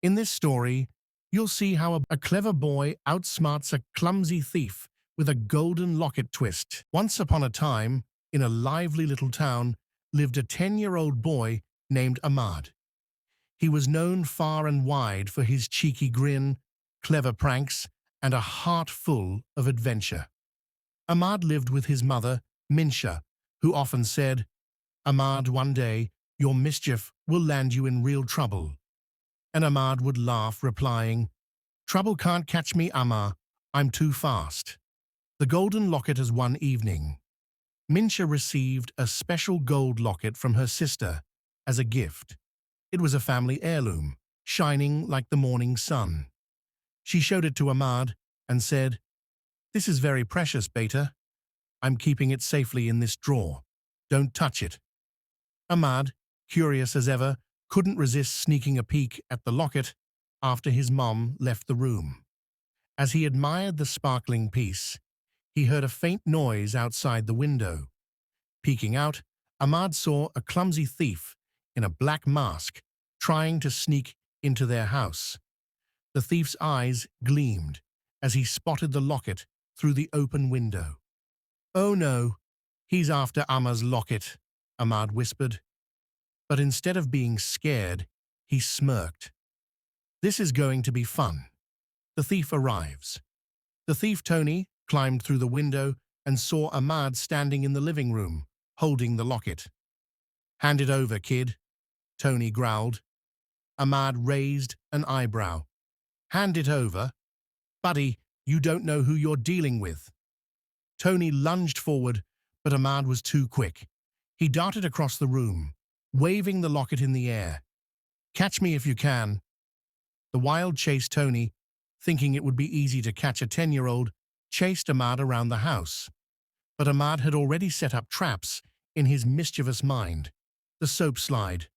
In this story, you'll see how a clever boy outsmarts a clumsy thief with a golden locket twist. Once upon a time, in a lively little town, lived a 10-year-old boy named Ahmad. He was known far and wide for his cheeky grin, clever pranks, and a heart full of adventure. Ahmad lived with his mother, Minsha, who often said, "Ahmad, one day, your mischief will land you in real trouble." And Ahmad would laugh, replying, "Trouble can't catch me, Amma. I'm too fast." The golden locket as one evening. Minsha received a special gold locket from her sister as a gift. It was a family heirloom, shining like the morning sun. She showed it to Ahmad and said, "This is very precious, beta. I'm keeping it safely in this drawer. Don't touch it." Ahmad, curious as ever, couldn't resist sneaking a peek at the locket after his mom left the room. As he admired the sparkling piece, he heard a faint noise outside the window. Peeking out, Ahmad saw a clumsy thief in a black mask trying to sneak into their house. The thief's eyes gleamed as he spotted the locket through the open window. "Oh no, he's after Amma's locket," Ahmad whispered. But instead of being scared, he smirked. "This is going to be fun." The thief arrives. The thief, Tony, climbed through the window and saw Ahmad standing in the living room, holding the locket. "Hand it over, kid," Tony growled. Ahmad raised an eyebrow. "Hand it over? Buddy, you don't know who you're dealing with." Tony lunged forward, but Ahmad was too quick. He darted across the room, waving the locket in the air. "Catch me if you can." The wild chased Tony, thinking it would be easy to catch a 10-year-old, chased Ahmad around the house. But Ahmad had already set up traps in his mischievous mind. The soap slide.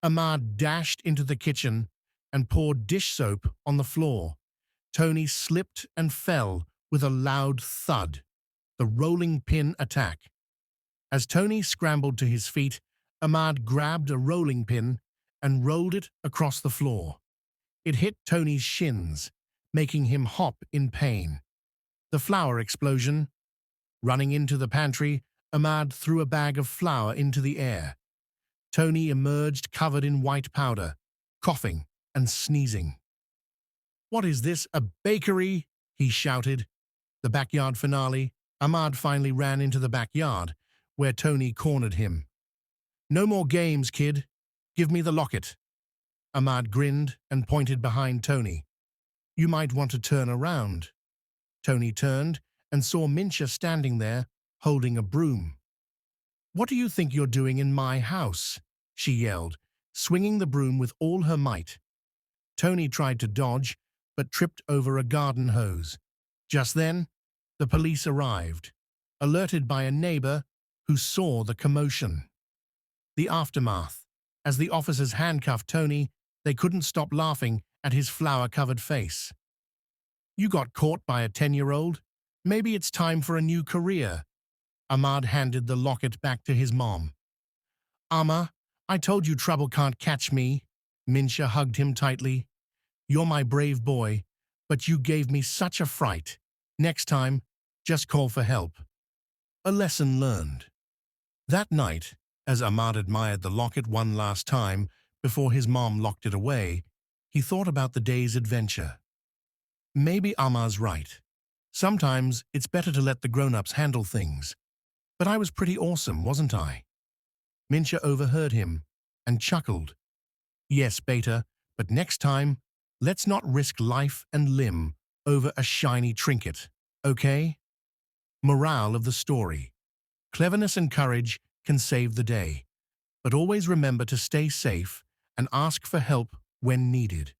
Ahmad dashed into the kitchen and poured dish soap on the floor. Tony slipped and fell with a loud thud. The rolling pin attack. As Tony scrambled to his feet, Ahmad grabbed a rolling pin and rolled it across the floor. It hit Tony's shins, making him hop in pain. The flour explosion. Running into the pantry, Ahmad threw a bag of flour into the air. Tony emerged covered in white powder, coughing and sneezing. "What is this, a bakery?" he shouted. The backyard finale. Ahmad finally ran into the backyard, where Tony cornered him. "No more games, kid. Give me the locket." Ahmad grinned and pointed behind Tony. "You might want to turn around." Tony turned and saw Minsha standing there, holding a broom. "What do you think you're doing in my house?" she yelled, swinging the broom with all her might. Tony tried to dodge, but tripped over a garden hose. Just then, the police arrived, alerted by a neighbor who saw the commotion. The aftermath. As the officers handcuffed Tony, they couldn't stop laughing at his flour-covered face. "You got caught by a 10-year-old? Maybe it's time for a new career." Ahmad handed the locket back to his mom. "Amma, I told you trouble can't catch me." Minsha hugged him tightly. "You're my brave boy, but you gave me such a fright. Next time, just call for help." A lesson learned. That night, as Ahmad admired the locket one last time before his mom locked it away, he thought about the day's adventure. Maybe Amma's right. Sometimes it's better to let the grown-ups handle things. But I was pretty awesome, wasn't I? Minsha overheard him and chuckled. "Yes, beta, but next time, let's not risk life and limb over a shiny trinket, okay?" Morale of the story. Cleverness and courage can save the day, but always remember to stay safe and ask for help when needed.